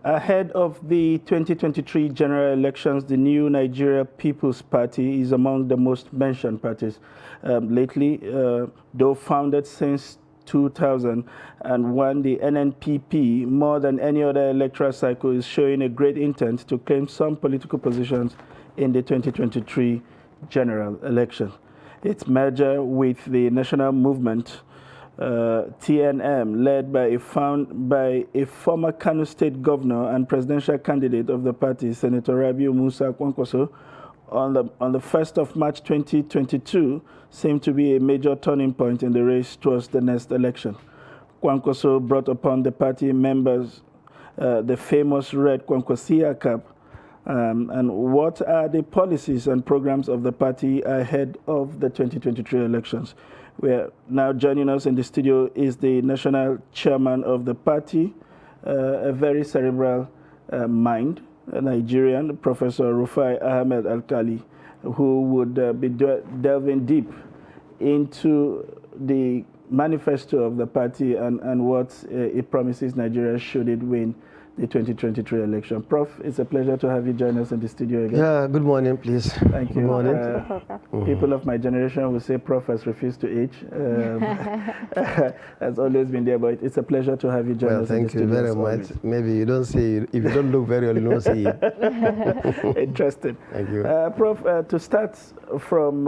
Ahead of the 2023 general elections, the new Nigeria People's Party is among the most mentioned parties lately. Though founded since 2000 and won the Nnpp more than any other electoral cycle, is showing a great intent to claim some political positions in the 2023 general election. Its merger with the National Movement TNM, led by a former Kano State governor and presidential candidate of the party, Senator Rabiu Musa Kwankwaso, on the 1st of March 2022, seemed to be a major turning point in the race towards the next election. Kwankwaso brought upon the party members the famous red Kwankwasia cap. And what are the policies and programs of the party ahead of the 2023 elections? Now joining us in the studio is the national chairman of the party, a very cerebral mind, a Nigerian, Professor Rufai Ahmed Alkali, who would be delving deep into the manifesto of the party and what it promises Nigeria should it win the 2023 election. Prof, it's a pleasure to have you join us in the studio again. Yeah, good morning, please. Thank you. Good morning. People of my generation will say Prof has refused to age. Has always been there, but it's a pleasure to have you join us in the studio. Well, thank you very much. Maybe you don't see it. If you don't look very well, you don't see it. Interesting. Thank you. Prof, to start from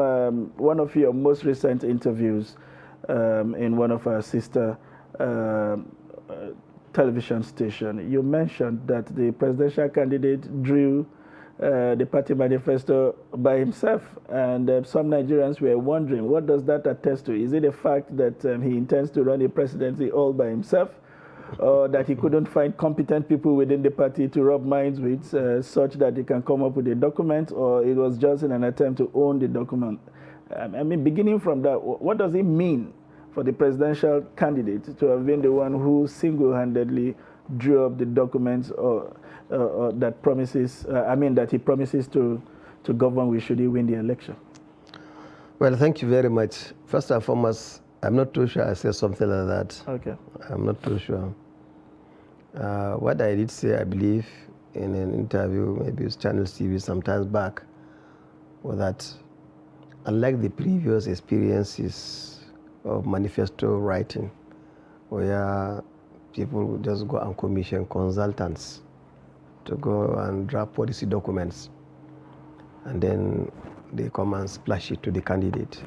one of your most recent interviews in one of our sister television station, you mentioned that the presidential candidate drew the party manifesto by himself, and some Nigerians were wondering, what does that attest to? Is it the fact that he intends to run a presidency all by himself, or that he couldn't find competent people within the party to rub minds with such that they can come up with a document, or it was just in an attempt to own the document? I mean, beginning from that, what does it mean for the presidential candidate to have been the one who single-handedly drew up the documents that promises, that he promises to govern with should he win the election? Well, thank you very much. First and foremost, I'm not too sure I said something like that. Okay. I'm not too sure. What I did say, I believe, in an interview, maybe with Channel TV sometimes back, was that unlike the previous experiences of manifesto writing, where people would just go and commission consultants to go and draft policy documents, and then they come and splash it to the candidate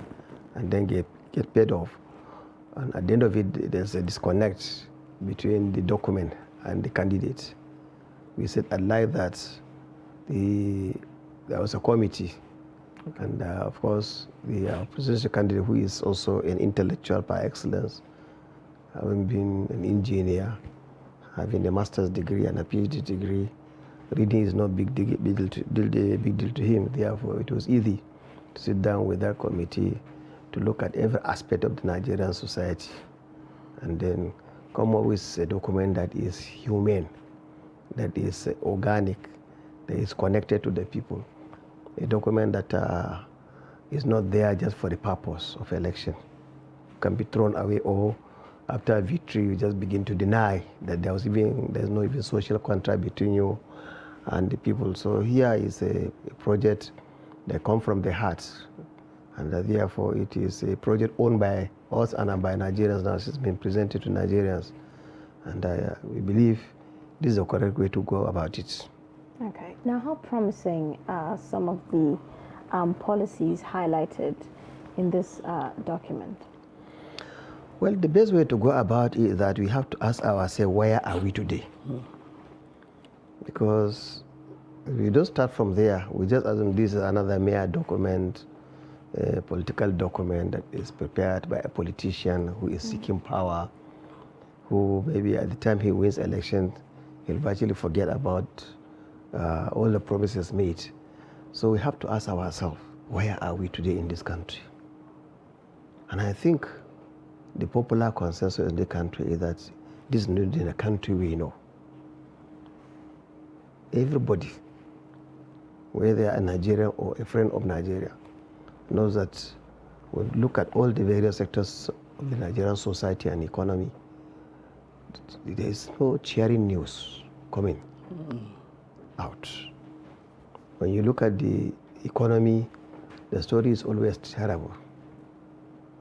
and then get paid off. And at the end of it, there's a disconnect between the document and the candidate. We said, unlike that, there was a committee. Okay. And of course, the presidential candidate, who is also an intellectual par excellence, having been an engineer, having a master's degree and a PhD degree, reading is not big deal to him. Therefore, it was easy to sit down with that committee to look at every aspect of the Nigerian society and then come up with a document that is humane, that is organic, that is connected to the people. A document that is not there just for the purpose of election. Can be thrown away, or after victory you just begin to deny that there's no even social contract between you and the people. So here is a project that comes from the heart, and therefore it is a project owned by us and by Nigerians. Now it's been presented to Nigerians, and we believe this is the correct way to go about it. Okay. Now, how promising are some of the policies highlighted in this document? Well, the best way to go about it is that we have to ask ourselves, where are we today? Because if we don't start from there, we just assume this is another mere document, a political document that is prepared by a politician who is seeking power, who maybe at the time he wins election, he'll virtually forget about all the promises made. So we have to ask ourselves, where are we today in this country? And I think the popular consensus in the country is that this is not in a country we know. Everybody, whether a Nigerian or a friend of Nigeria, knows that when we look at all the various sectors of the Nigerian society and economy, there is no cheering news coming out. When you look at the economy, the story is always terrible.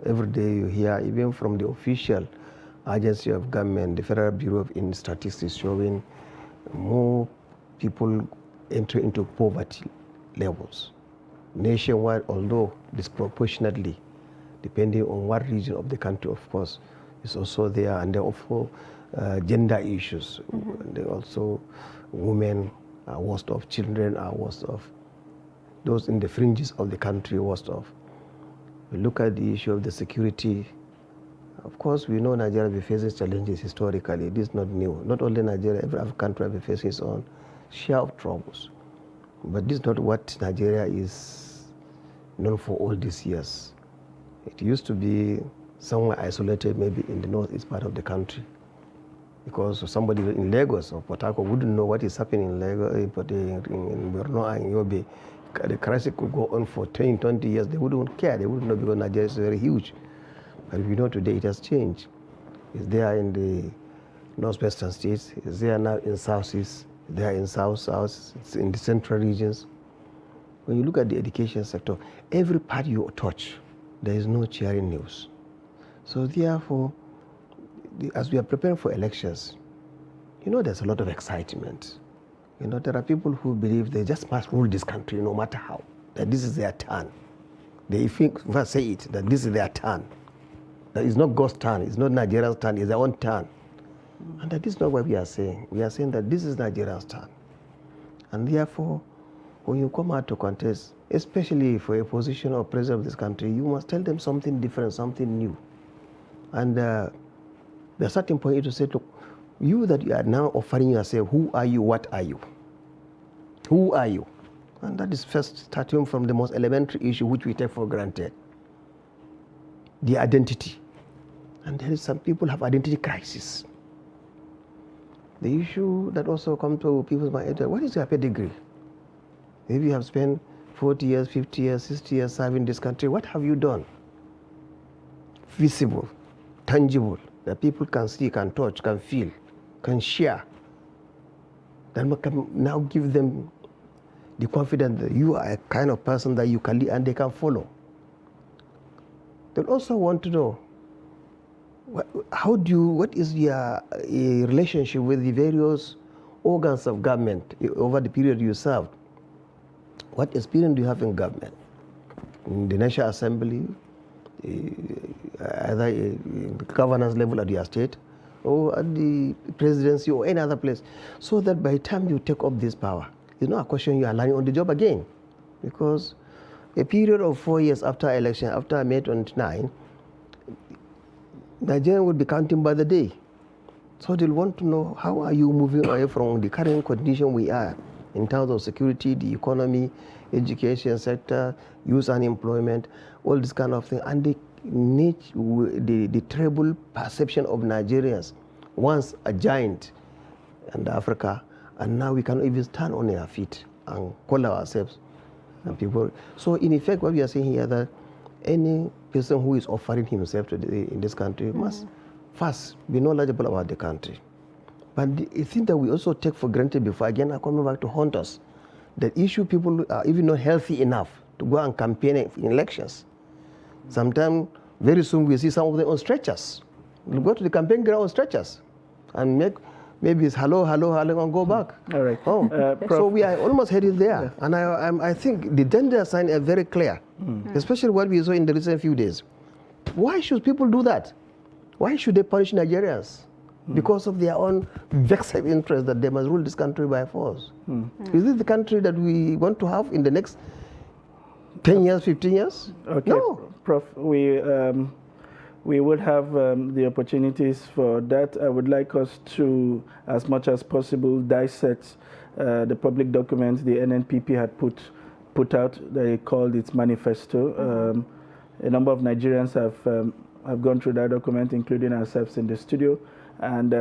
Every day you hear, even from the official agency of government, the Federal Bureau of Statistics, showing more people enter into poverty levels nationwide, although disproportionately, depending on what region of the country, of course, is also there. And there are also gender issues. And there also women are worst off, children are worst off, those in the fringes of the country worst off. We look at the issue of the security. Of course, we know Nigeria faces challenges historically. This is not new. Not only Nigeria, every other country faces its own share of troubles. But this is not what Nigeria is known for all these years. It used to be somewhere isolated, maybe in the northeast part of the country. Because somebody in Lagos or Port Harcourt wouldn't know what is happening in Lagos, in Borno and Yobe. The crisis could go on for 10, 20 years. They wouldn't care. They wouldn't know because Nigeria is very huge. But we know today it has changed. It's there in the northwestern states. It's there now in southeast. It's there in south. It's in the central regions. When you look at the education sector, every part you touch, there is no cheering news. So therefore, as we are preparing for elections, there's a lot of excitement. There are people who believe they just must rule this country no matter how, that this is their turn. They think, first say it, that this is their turn. That it's not God's turn, it's not Nigeria's turn, it's their own turn. And that is not what we are saying. We are saying that this is Nigeria's turn. And therefore, when you come out to contest, especially for a position of president of this country, you must tell them something different, something new. And there are certain point to say, look, you that you are now offering yourself, who are you, what are you? Who are you? And that is first starting from the most elementary issue which we take for granted, the identity. And there is some people have identity crisis. The issue that also comes to people's mind is, what is your pedigree? Maybe you have spent 40 years, 50 years, 60 years serving this country. What have you done? Visible, tangible, that people can see, can touch, can feel, can share. Then we can now give them the confidence that you are a kind of person that you can lead and they can follow. They'll also want to know, what is your relationship with the various organs of government over the period you served? What experience do you have in government? In the National Assembly, either in the governance level at your state, or at the presidency or any other place, so that by the time you take up this power, it's not a question you are learning on the job again. Because a period of 4 years after election, after May 29, Nigeria will be counting by the day. So they'll want to know, how are you moving away from the current condition we are in terms of security, the economy, education sector, youth unemployment, all this kind of thing. And they need the treble perception of Nigerians, once a giant in Africa, and now we cannot even stand on our feet and call ourselves and people. So in effect, what we are saying here, that any person who is offering himself in this country must first be knowledgeable about the country. But the thing that we also take for granted before, again, I'm coming back to haunt us, that issue people are even not healthy enough to go and campaign in elections. Sometimes, very soon, we see some of them on stretchers. We'll go to the campaign ground on stretchers and make, maybe it's hello, and go back. All right. So we are almost headed there. Yeah. And I think the danger signs are very clear, especially what we saw in the recent few days. Why should people do that? Why should they punish Nigerians? Because of their own vexed interest that they must rule this country by force. Is this the country that we want to have in the next 10 years, 15 years? Okay, No. Prof, we would have the opportunities for that. I would like us to, as much as possible, dissect the public document the Nnpp had put out. They called its manifesto. A number of Nigerians have gone through that document, including ourselves in the studio. And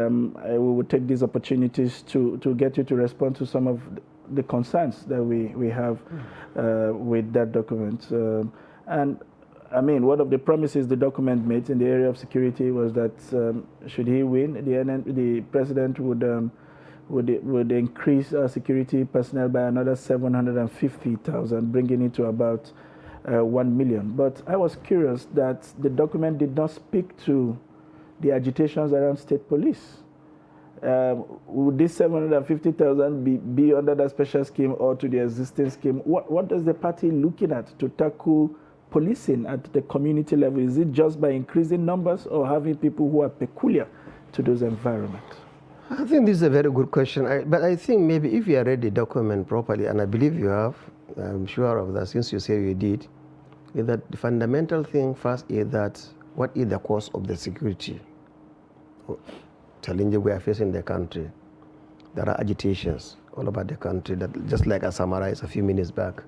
we will take these opportunities to get you to respond to some of the concerns that we have with that document. And I mean, one of the promises the document made in the area of security was that should he win, the president would would increase our security personnel by another 750,000, bringing it to about 1 million. But I was curious that the document did not speak to the agitations around state police. Would this 750,000 be under that special scheme or to the existing scheme? What does the party looking at to tackle policing at the community level? Is it just by increasing numbers or having people who are peculiar to those environments? I think this is a very good question. But I think maybe if you read the document properly, and I believe you have, I'm sure of that since you say you did, is that the fundamental thing first is that what is the cause of the security challenges we are facing in the country? There are agitations all over the country, that just like I summarized a few minutes back.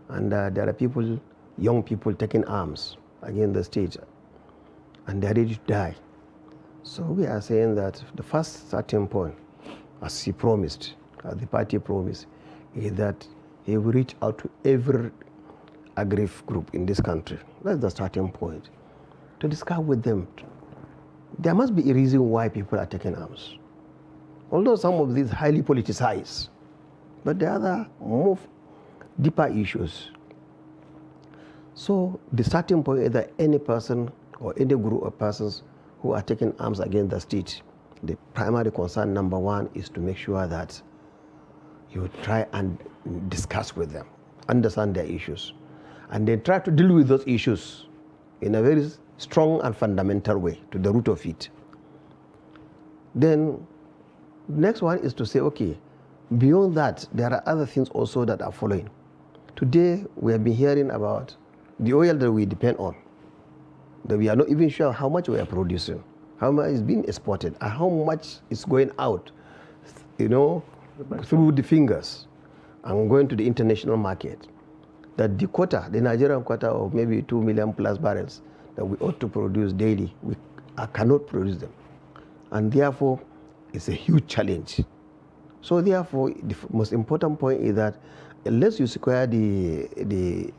And there are people, young people taking arms against the state, and they're ready to die. So we are saying that the first starting point, as he promised, as the party promised, is that he will reach out to every aggrieved group in this country. That's the starting point. To discuss with them. There must be a reason why people are taking arms. Although some of these highly politicized, but there are other more deeper issues. So the starting point is that any person or any group of persons who are taking arms against the state, the primary concern number one is to make sure that you try and discuss with them, understand their issues, and then try to deal with those issues in a very strong and fundamental way, to the root of it. Then the next one is to say, okay, beyond that, there are other things also that are following. Today, we have been hearing about the oil that we depend on, that we are not even sure how much we are producing, how much is being exported, and how much is going out, through the fingers and going to the international market. That the quota, the Nigerian quota of maybe 2 million plus barrels that we ought to produce daily, we cannot produce them. And therefore, it's a huge challenge. So therefore, the most important point is that unless you secure the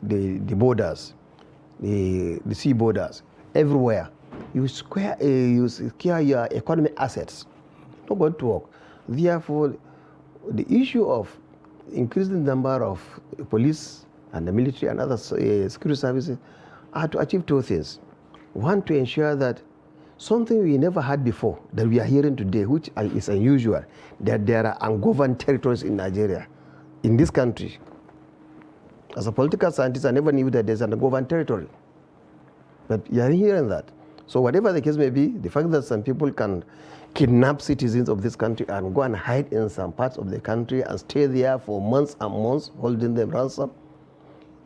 borders, the sea borders, everywhere, you secure your economic assets, it's not going to work. Therefore, the issue of increasing the number of police and the military and other security services are to achieve two things. One, to ensure that something we never had before, that we are hearing today, which is unusual, that there are ungoverned territories in Nigeria, in this country. As a political scientist, I never knew that there's an ungoverned territory. But you are hearing that. So whatever the case may be, the fact that some people can kidnap citizens of this country and go and hide in some parts of the country and stay there for months and months, holding them ransom,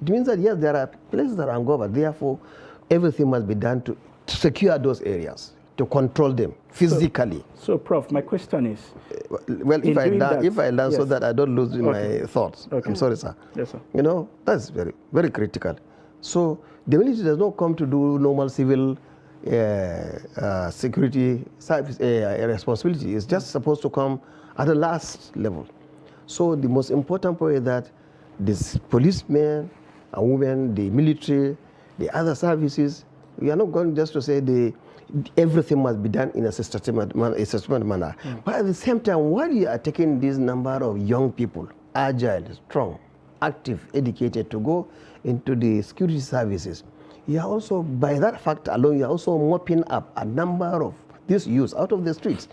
it means that, yes, there are places that are ungoverned. Therefore, everything must be done to secure those areas, to control them physically. So Prof, my question is... Well, if I learn yes. So that I don't lose my thoughts. Okay. I'm sorry, sir. Yes, sir. That's very, very critical. So the military does not come to do normal civil security service responsibility. It's just supposed to come at the last level. So the most important point is that these policemen and women, the military, the other services, we are not going just to say everything must be done in a systematic manner. But at the same time, while you are taking this number of young people, agile, strong, active, educated, to go into the security services, you are also, by that fact alone, you are also mopping up a number of these youths out of the streets.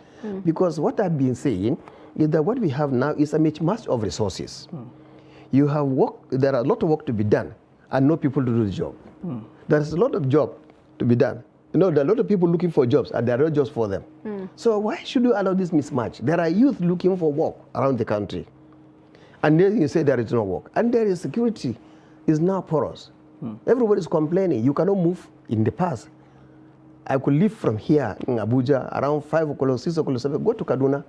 Because what I've been saying is that what we have now is a mismatch of resources. You have work, there are a lot of work to be done, and no people to do the job. There is a lot of job to be done. There are a lot of people looking for jobs, and there are no jobs for them. So why should you allow this mismatch? There are youth looking for work around the country, and then you say there is no work. And there is security is now porous. Everybody is complaining. You cannot move. In the past, I could leave from here in Abuja around 5 o'clock, 6 o'clock, 7, go to Kaduna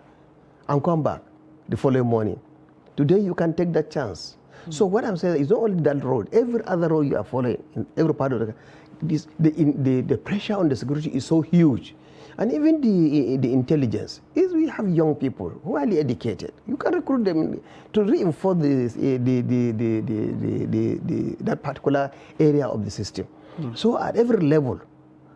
and come back the following morning. Today, you can take that chance. So what I'm saying is not only that road, every other road you are following in every part of the pressure on the security is so huge. And even the intelligence is, we have young people who are highly educated. You can recruit them to reinforce that particular area of the system. So at every level,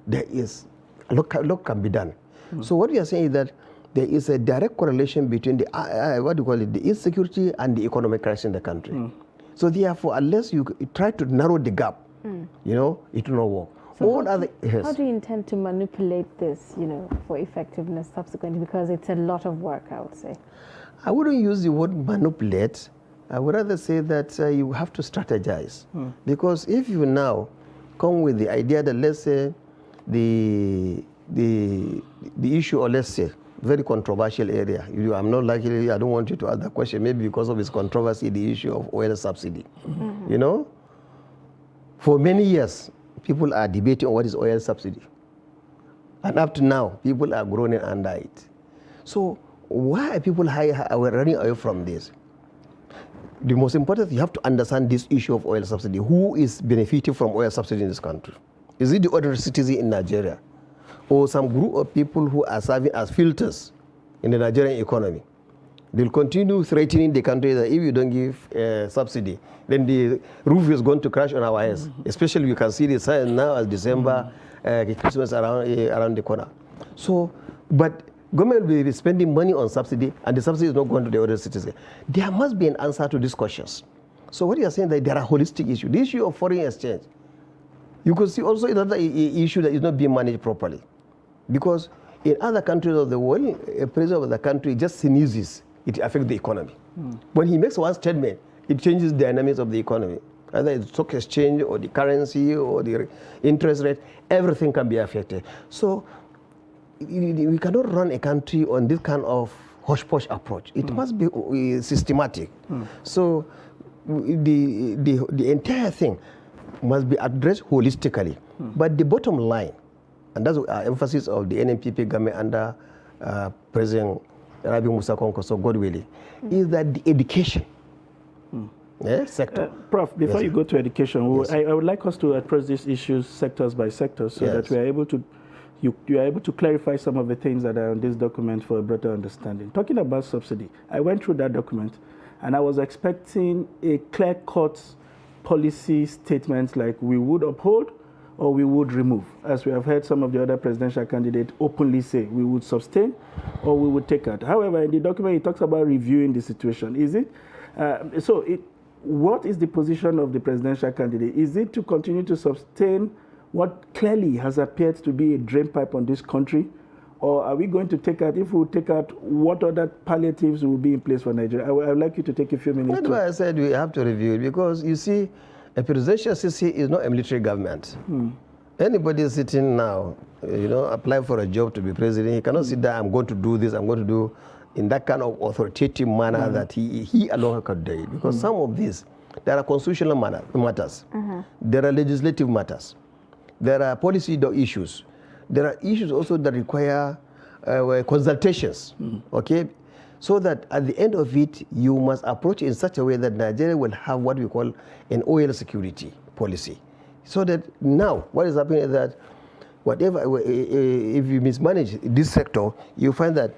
there is a lot can be done. So what we are saying is that there is a direct correlation between the the insecurity and the economic crisis in the country. So therefore, unless you try to narrow the gap, it will not work. So how do you intend to manipulate this, for effectiveness subsequently? Because it's a lot of work, I would say. I wouldn't use the word manipulate. I would rather say that you have to strategize. Because if you now come with the idea that, let's say, the issue, or let's say, very controversial area. I'm not likely, I don't want you to ask that question, maybe because of its controversy, the issue of oil subsidy. For many years, people are debating on what is oil subsidy. And up to now, people are groaning under it. So why are people running away from this? The most important, you have to understand this issue of oil subsidy. Who is benefiting from oil subsidy in this country? Is it the ordinary citizen in Nigeria? Or some group of people who are serving as filters in the Nigerian economy? They'll continue threatening the country that if you don't give subsidy, then the roof is going to crash on our heads. Especially you can see the sign now as December, Christmas around the corner. So, but government will be spending money on subsidy, and the subsidy is not going to the ordinary citizen. There must be an answer to these questions. So what you are saying that there are holistic issues. The issue of foreign exchange, you could see also another issue that is not being managed properly. Because in other countries of the world, a president of the country just sneezes, it affects the economy. When he makes one statement, it changes the dynamics of the economy. Either it's stock exchange or the currency or the interest rate, everything can be affected. So we cannot run a country on this kind of hush-push approach. It must be systematic. So the entire thing must be addressed holistically. But the bottom line, and that's our emphasis of the Nnpp government under President Rabi Musa Konkoso, God willing, is that the education sector. Prof, before you go to education, I would like us to address these issues sectors by sector so that we are able to, you are able to clarify some of the things that are in this document for a better understanding. Talking about subsidy, I went through that document and I was expecting a clear-cut policy statement like we would uphold or we would remove. As we have heard some of the other presidential candidates openly say, we would sustain or we would take out. However, in the document, it talks about reviewing the situation. Is it? What is the position of the presidential candidate? Is it to continue to sustain what clearly has appeared to be a drain pipe on this country? Or are we going to take out, if we take out, what other palliatives will be in place for Nigeria? I would like you to take a few minutes. That's why I said we have to review it, because you see, a presidential system is not a military government. Anybody sitting now, applying for a job to be president, he cannot sit there, I'm going to do this, I'm going to do in that kind of authoritative manner that he alone can do it. Because some of these, there are constitutional matters, there are legislative matters, there are policy issues, there are issues also that require consultations, okay? So that at the end of it, you must approach it in such a way that Nigeria will have what we call an oil security policy. So that now, what is happening is that whatever, if you mismanage this sector, you find that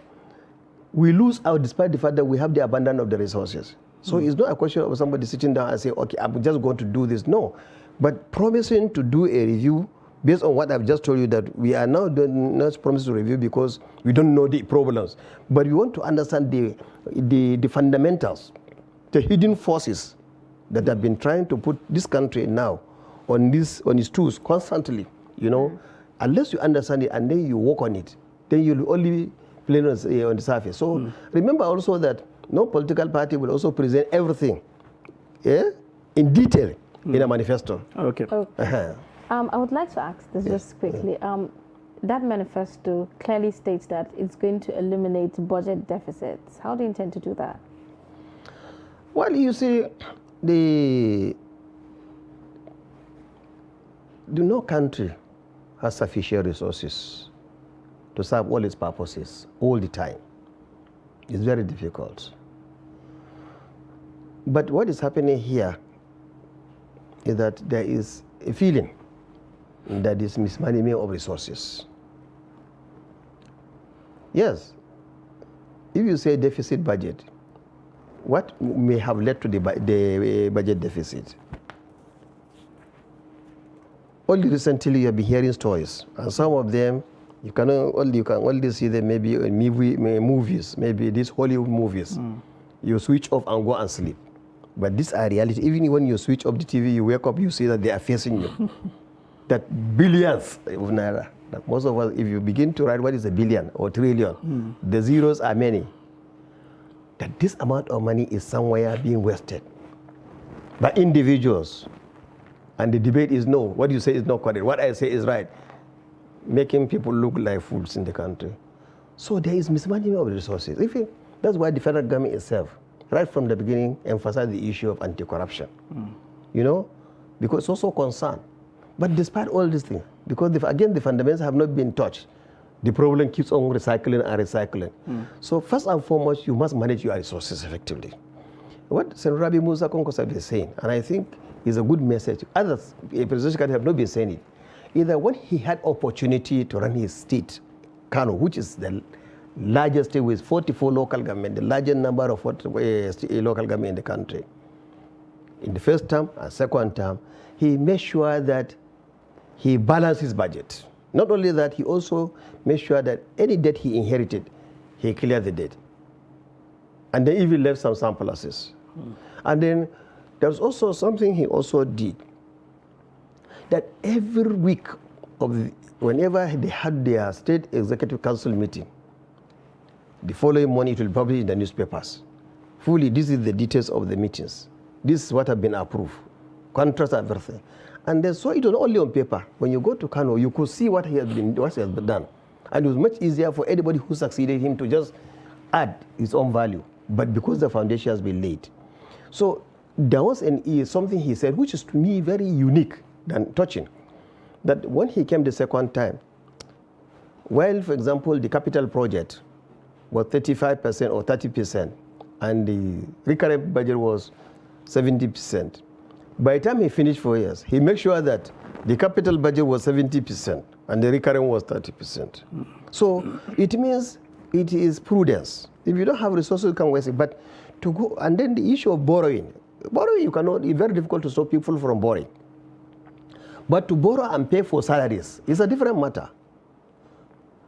we lose out despite the fact that we have the abundance of the resources. So it's not a question of somebody sitting down and saying, okay, I'm just going to do this. No, but promising to do a review based on what I've just told you, that we are now not promised to review because we don't know the problems. But we want to understand the fundamentals, the hidden forces that have been trying to put this country now on its tools constantly, Unless you understand it and then you work on it, then you'll only play on the surface. So remember also that no political party will also present everything in detail in a manifesto. Okay. I would like to ask this just quickly. That manifesto clearly states that it's going to eliminate budget deficits. How do you intend to do that? Well, you see, no country has sufficient resources to serve all its purposes all the time. It's very difficult. But what is happening here is that there is a feeling that is mismanagement of resources. Yes, if you say deficit budget, what may have led to the budget deficit? Only recently you have been hearing stories, and some of them You can only see them maybe in movies, maybe these Hollywood movies. You switch off and go and sleep. But these are reality. Even when you switch off the TV, you wake up, you see that they are facing you. That billions of naira. That most of us, if you begin to write what is a billion or trillion, the zeros are many. That this amount of money is somewhere being wasted by individuals. And the debate is no, what you say is not correct, what I say is right. Making people look like fools in the country. So there is mismanagement of resources. That's why the federal government itself, right from the beginning, emphasized the issue of anti-corruption. You know, because it's also concerned. But despite all these things, because again the fundamentals have not been touched, the problem keeps on recycling and recycling. So first and foremost, you must manage your resources effectively. What Senator Rabi Musa Konkosa is saying, and I think is a good message. Others, presidential have not been saying it. Either when he had opportunity to run his state, Kano, which is the largest state with 44 local government, the largest number of local government in the country. In the first term and second term, he made sure that he balanced his budget. Not only that, he also made sure that any debt he inherited, he cleared the debt. And then even left some surpluses. And then there's also something he also did, that every week whenever they had their state executive council meeting, the following morning it will be published in the newspapers. Fully, this is the details of the meetings. This is what have been approved. Contracts, everything. And then, so it was only on paper. When you go to Kano, you could see what he has been done. And it was much easier for anybody who succeeded him to just add his own value. But because the foundation has been laid. So there was something he said, which is to me very unique and touching. That when he came the second time, while, for example, the capital project was 35% or 30%, and the recurrent budget was 70%. By the time he finished 4 years, he made sure that the capital budget was 70% and the recurrent was 30%. So it means it is prudence. If you don't have resources, you can waste it. But to go, and then the issue of borrowing. Borrowing, you cannot, it's very difficult to stop people from borrowing. But to borrow and pay for salaries is a different matter.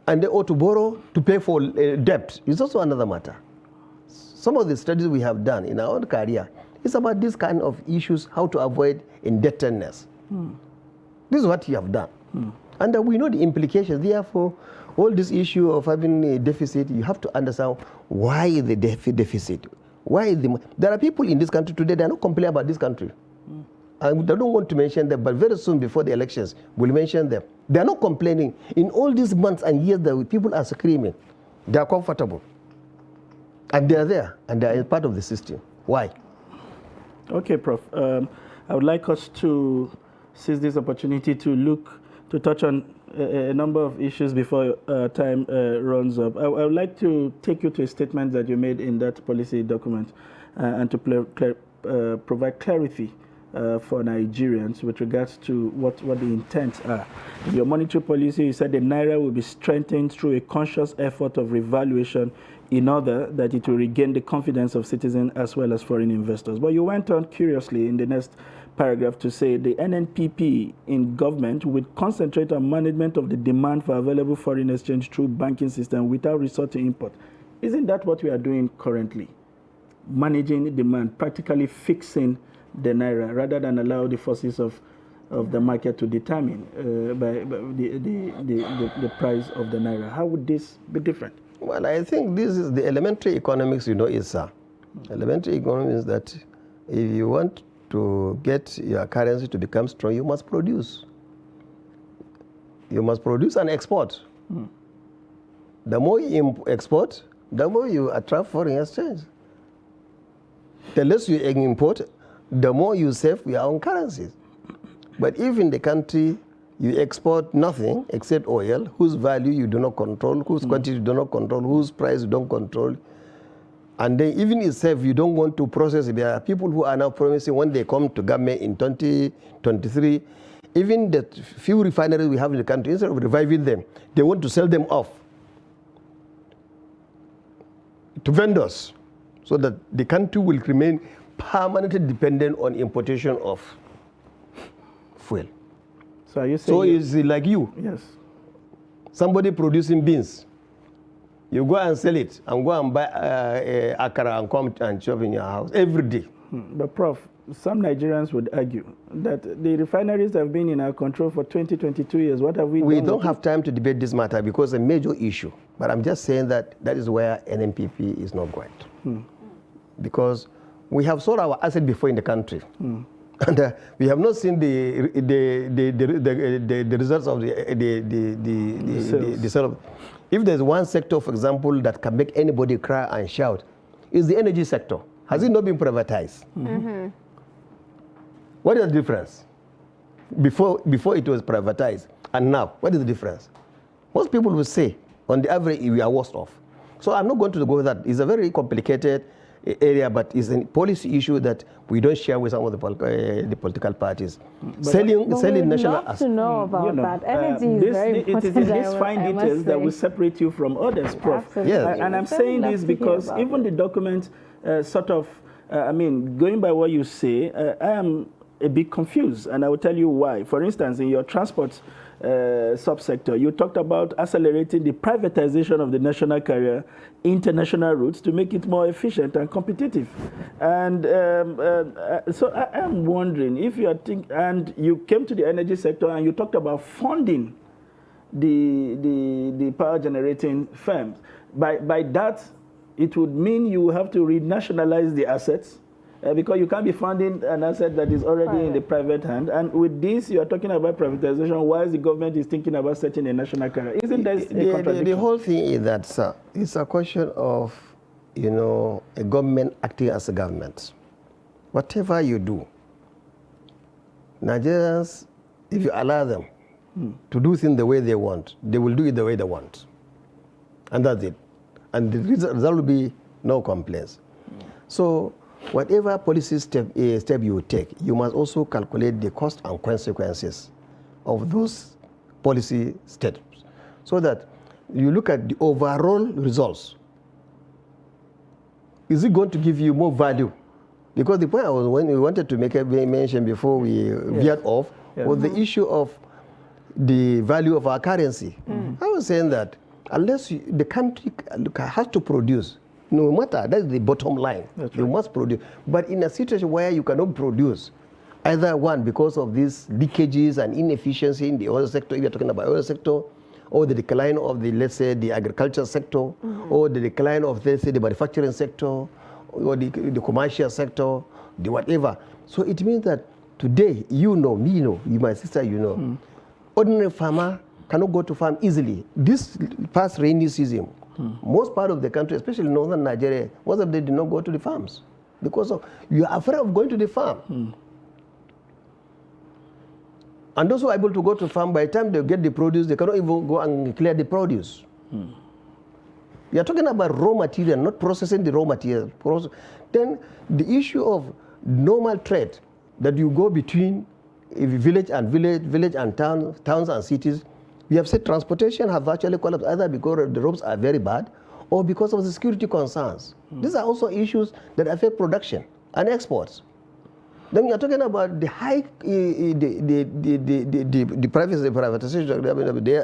And they ought to borrow to pay for debt is also another matter. Some of the studies we have done in our own career is about this kind of issues, how to avoid indebtedness. This is what you have done. And we know the implications. Therefore, all this issue of having a deficit, you have to understand why the deficit. There are people in this country today that are not complaining about this country. I don't want to mention them, but very soon before the elections, we'll mention them. They are not complaining. In all these months and years that people are screaming, they are comfortable. And they are there, and they are part of the system. Why? Okay, Prof. I would like us to seize this opportunity to touch on a number of issues before time runs up. I would like to take you to a statement that you made in that policy document and to provide clarity for Nigerians with regards to what the intents are. In your monetary policy, you said the Naira will be strengthened through a conscious effort of revaluation in order that it will regain the confidence of citizens as well as foreign investors. But you went on curiously in the next paragraph to say the Nnpp in government would concentrate on management of the demand for available foreign exchange through banking system without resort to import. Isn't that what we are doing currently? Managing demand, practically fixing the Naira rather than allow the forces of the market to determine the price of the Naira. How would this be different? Well, I think this is the elementary economics, is elementary economics is that if you want to get your currency to become strong, you must produce. You must produce and export. The more you export, the more you attract foreign exchange. The less you import, the more you save your own currencies. But if in the country you export nothing except oil, whose value you do not control, whose quantity you do not control, whose price you don't control, and then even itself you don't want to process it. There are people who are now promising when they come to government in 2023, even the few refineries we have in the country, instead of reviving them, they want to sell them off to vendors so that the country will remain permanently dependent on importation of fuel. So are you saying? So it's like you. Yes. somebody producing beans. You go and sell it and go and buy akara and come and chop in your house every day. But Prof, some Nigerians would argue that the refineries have been in our control for 22 years. What have we done? We don't have time to debate this matter because it's a major issue. But I'm just saying that is where Nnpp is not going. Because we have sold our asset before in the country. And we have not seen the results of the sale. If there's one sector, for example, that can make anybody cry and shout, it's the energy sector. Has it not been privatized? What is the difference? Before it was privatized and now, what is the difference? Most people will say, on the average, we are worse off. So I'm not going to go with that. It's a very complicated area, but it's a policy issue that we don't share with some of the political parties. Selling national assets. To know about that. Energy is very important. It is in these fine details that will separate you from others, Prof. Yes. And I'm saying this because even the document going by what you say, I am a bit confused, and I will tell you why. For instance, in your transport subsector, you talked about accelerating the privatization of the national carrier international routes to make it more efficient and competitive. And so I am wondering if you are and you came to the energy sector and you talked about funding the power generating firms. By that, it would mean you have to renationalize the assets. Because you can't be funding an asset that is already in the private hand. And with this, you are talking about privatization, while the government is thinking about setting a national carrier. Isn't that a contradiction? The whole thing is that, sir, it's a question of, a government acting as a government. Whatever you do, Nigerians, if you allow them to do things the way they want, they will do it the way they want. And that's it. And the result will be no complaints. So, whatever policy step you take, you must also calculate the cost and consequences of those policy steps so that you look at the overall results. Is it going to give you more value? Because the point when we wanted to make a mention before we veered off was the issue of the value of our currency. I was saying that unless the country has to produce, no matter, that's the bottom line. You must produce. But in a situation where you cannot produce, either one, because of these leakages and inefficiency in the oil sector, if you're talking about oil sector, or the decline of the, let's say, the agriculture sector, or the decline of, let's say, the manufacturing sector, or the commercial sector, the whatever. So it means that today, you know, me know, you, my sister, you know, ordinary farmer cannot go to farm easily. This past rainy season, most part of the country, especially northern Nigeria, most of them did not go to the farms because you are afraid of going to the farm. And those who are able to go to farm, by the time they get the produce, they cannot even go and clear the produce. You are talking about raw material, not processing the raw material. Then the issue of normal trade that you go between village and towns and cities. We have said transportation have virtually collapsed either because the roads are very bad or because of the security concerns. These are also issues that affect production and exports. Then you're talking about the high, the privatization,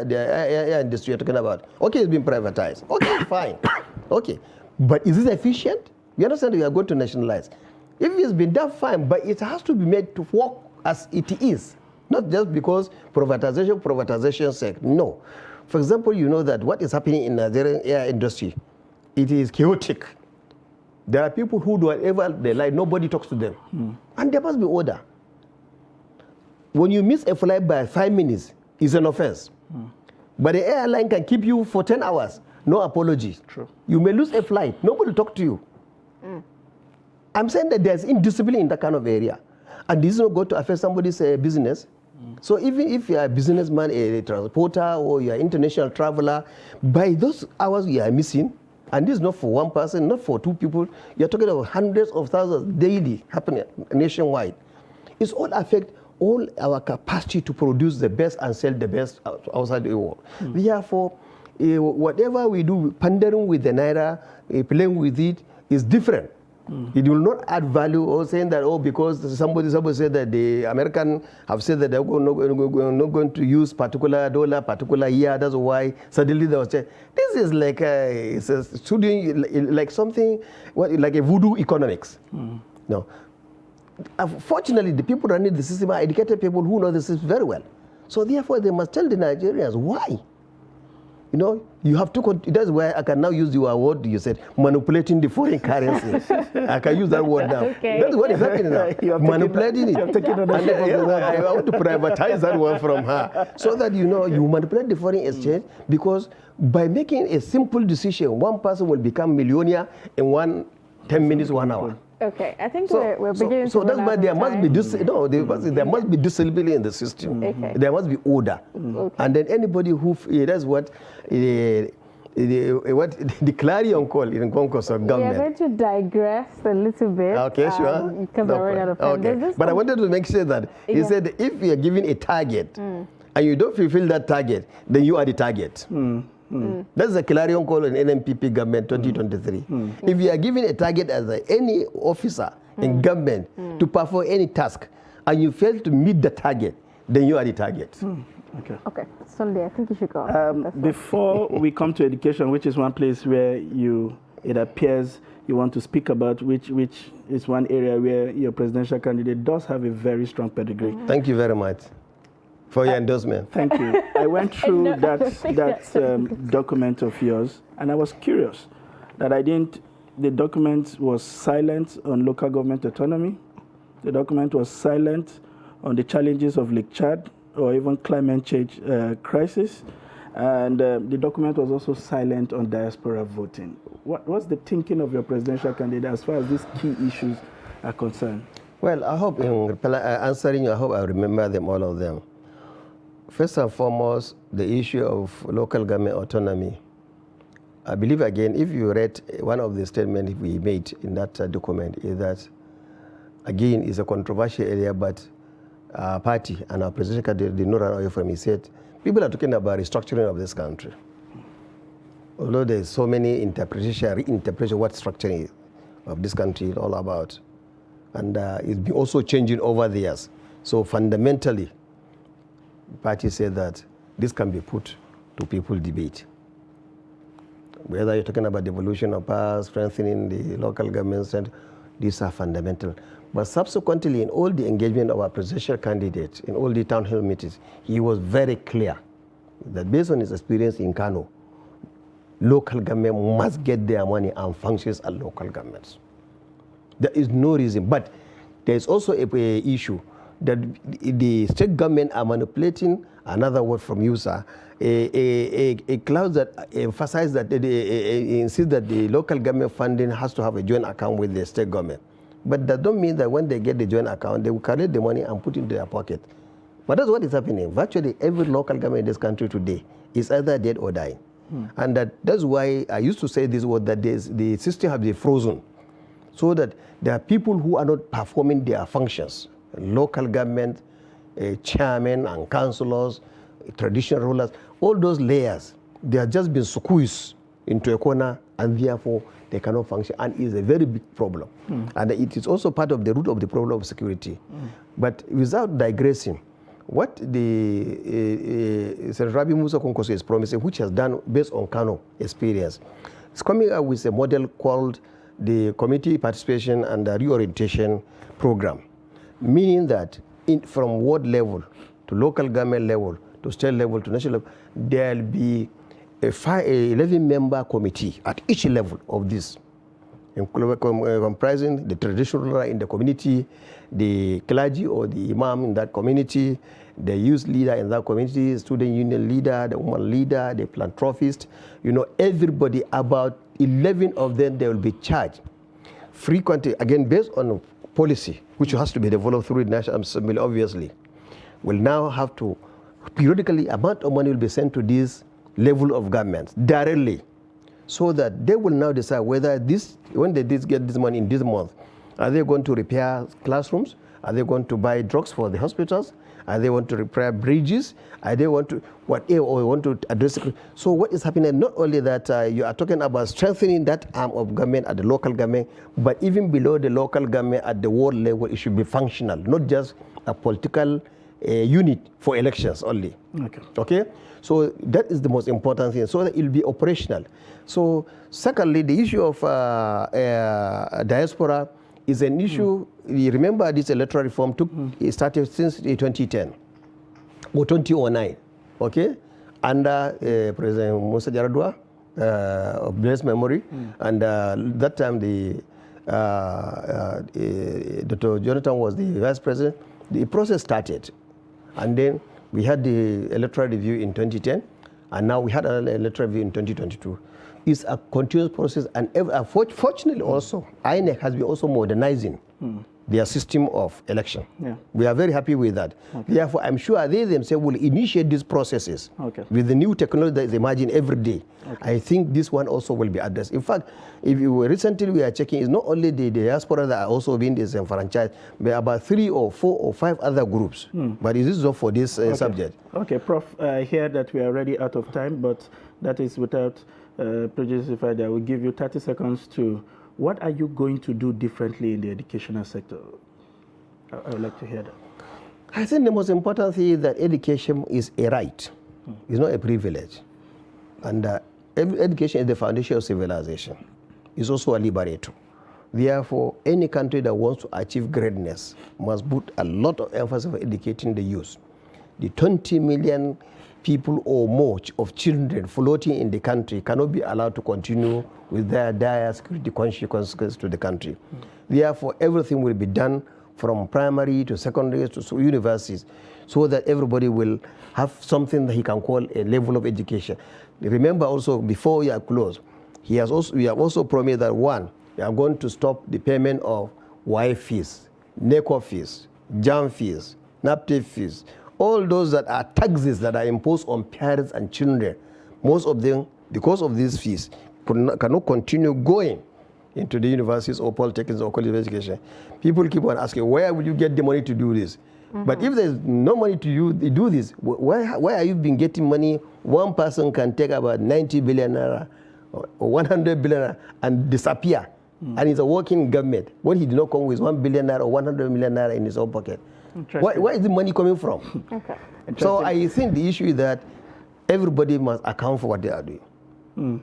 the air industry you're talking about. Okay, it's been privatized. Okay, fine. Okay. But is it efficient? We understand we are going to nationalize. If it's been done, fine, but it has to be made to work as it is. Not just because privatization sake. No. For example, you know that what is happening in the Nigerian air industry, it is chaotic. There are people who do whatever they like, nobody talks to them. And there must be order. When you miss a flight by 5 minutes, it's an offense. But the airline can keep you for 10 hours, no apology. True. You may lose a flight, nobody talk to you. I'm saying that there's indiscipline in that kind of area. And this is not going to affect somebody's business. So even if you are a businessman, a transporter, or you are an international traveler, by those hours you are missing, and this is not for one person, not for two people, you're talking about hundreds of thousands daily happening nationwide. It's all affect all our capacity to produce the best and sell the best outside the world. Therefore, whatever we do, pandering with the naira, playing with it, is different It will not add value, or saying that, oh, because somebody said that the American have said that they're not going to use particular dollar, particular year, that's why suddenly they was saying, this is like like something, like a voodoo economics. No. Fortunately, the people running the system are educated people who know the system very well. So therefore, they must tell the Nigerians why. You know, you have to, that's why I can now use your word, you said, manipulating the foreign currency. I can use that word now. Okay. That's what is happening now. Manipulating it. You have taken And I want to privatize that one from her. So that, you know, you manipulate the foreign exchange, because by making a simple decision, one person will become millionaire in 10 minutes, 1 hour. Okay, I think we're beginning to So that's run why out there of must time. be there must be discipline in the system. Okay. There must be order, and then anybody who that's what the clarion call in concourse of We are government. going to digress a little bit. Okay, sure. Because we're running out of time. Okay. But I wanted to make sure that he said if you are given a target and you don't fulfill that target, then you are the target. That's the clarion call in Nnpp government 2023. If you are given a target as any officer in government to perform any task and you fail to meet the target, then you are the target. Okay, Sunday, I think you should go. Before we come to education, which is one place where it appears you want to speak about, which is one area where your presidential candidate does have a very strong pedigree. Thank you very much for your endorsement. Thank you. I went through that document of yours, and I was curious that the document was silent on local government autonomy. The document was silent on the challenges of Lake Chad or even climate change crisis. And the document was also silent on diaspora voting. What's the thinking of your presidential candidate as far as these key issues are concerned? Well, I hope in answering you, I hope I remember them, all of them. First and foremost, the issue of local government autonomy. I believe, again, if you read one of the statements we made in that document, is that, again, it's a controversial area, but our party and our presidential candidate did not run away from it. He said, people are talking about restructuring of this country. Although there's so many reinterpretation what structuring of this country is all about. And it's been also changing over the years. So fundamentally, the party said that this can be put to people debate. Whether you're talking about devolution of powers, strengthening the local governments, and these are fundamental. But subsequently, in all the engagement of our presidential candidate, in all the town hall meetings, he was very clear that based on his experience in Kano, local government must get their money and functions as local governments. There is no reason. But there is also an issue that the state government are manipulating, another word from you, sir, a clause that emphasizes that, insists that the local government funding has to have a joint account with the state government. But that don't mean that when they get the joint account, they will collect the money and put it in their pocket. But that's what is happening. Virtually every local government in this country today is either dead or dying. And that's why I used to say this word, that the system has been frozen, so that there are people who are not performing their functions. Local government, chairmen and councillors, traditional rulers, all those layers, they have just been squeezed into a corner, and therefore they cannot function, and it's a very big problem. And it is also part of the root of the problem of security. But without digressing, what the Senator Rabi Musa Konkoso is promising, which has done based on Kano experience, is coming up with a model called the Community Participation and Reorientation Program, meaning that from ward level to local government level to state level to national level, there will be a 11-member committee at each level of this, comprising the traditional ruler in the community, the clergy or the imam in that community, the youth leader in that community, student union leader, the woman leader, the philanthropist, everybody, about 11 of them, they will be charged frequently, again, based on policy, which has to be developed through the National Assembly, obviously, will now have to, periodically, amount of money will be sent to this level of government directly, so that they will now decide whether when they get this money in this month, are they going to repair classrooms? Are they going to buy drugs for the hospitals? Are they want to repair bridges? Are they want to whatever, or want to address? So what is happening? Not only that you are talking about strengthening that arm of government at the local government, but even below the local government at the world level, it should be functional, not just a political unit for elections only. Okay. So that is the most important thing, so that it will be operational. So secondly, the issue of diaspora is an issue. You remember this electoral reform it started since 2010 or 2009, okay, under President Musa Jaradua of blessed memory, and that time Dr. Jonathan was the vice president. The process started, and then we had the electoral review in 2010, and now we had another electoral review in 2022. It's a continuous process, and fortunately also, INEC has been also modernizing their system of election. We are very happy with that. Therefore, I'm sure they themselves will initiate these processes with the new technology that is emerging every day. I think this one also will be addressed. In fact, if you recently we are checking, it's not only the diaspora that are also being disenfranchised, but about 3 or 4 or 5 other groups. But this is not for this subject. Okay, Prof, I hear that we are already out of time, but that is without prejudice. If I will give you 30 seconds to, what are you going to do differently in the educational sector? I would like to hear that. I think the most important thing is that education is a right. It's not a privilege. And education is the foundation of civilization. It's also a liberator. Therefore, any country that wants to achieve greatness must put a lot of emphasis on educating the youth. The 20 million people or more of children floating in the country cannot be allowed to continue with their dire security consequences to the country. Therefore, everything will be done from primary to secondary to universities, so that everybody will have something that he can call a level of education. Remember also, before we are closed, we have also promised that, one, we are going to stop the payment of Y fees, Nnpp fees, JAM fees, Nnpp fees, all those that are taxes that are imposed on parents and children. Most of them, because of these fees, cannot continue going into the universities or polytechnics or college of education. People keep on asking, where would you get the money to do this? But if there's no money to do this, where are you been getting money? One person can take about 90 billion naira or 100 billion naira and disappear. And it's a working government when he did not come with 1 billion naira or 100 million naira in his own pocket. Where is the money coming from? So I think the issue is that everybody must account for what they are doing.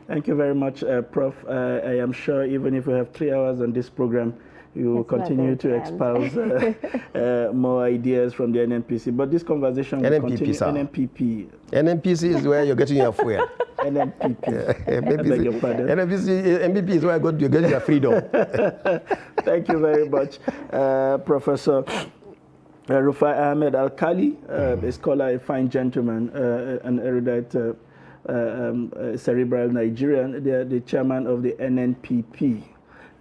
Thank you very much, Prof. I am sure even if we have 3 hours on this program, you will continue to espouse more ideas from the NNPC. But this conversation will continue. Nnpp. NNPC is where you're getting your fuel. Nnpp. NNPP is where you're getting your freedom. Thank you very much, Professor Rufai Ahmed Al-Kali, a scholar, a fine gentleman, an erudite, cerebral Nigerian, the chairman of the NNPP.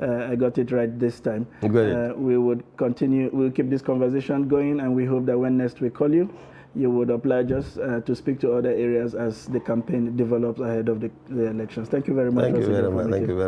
I got it right this time. We would continue, we'll keep this conversation going, and we hope that when next we call you, you would oblige us to speak to other areas as the campaign develops ahead of the elections. Thank you very much. Thank you very much. Thank you very much.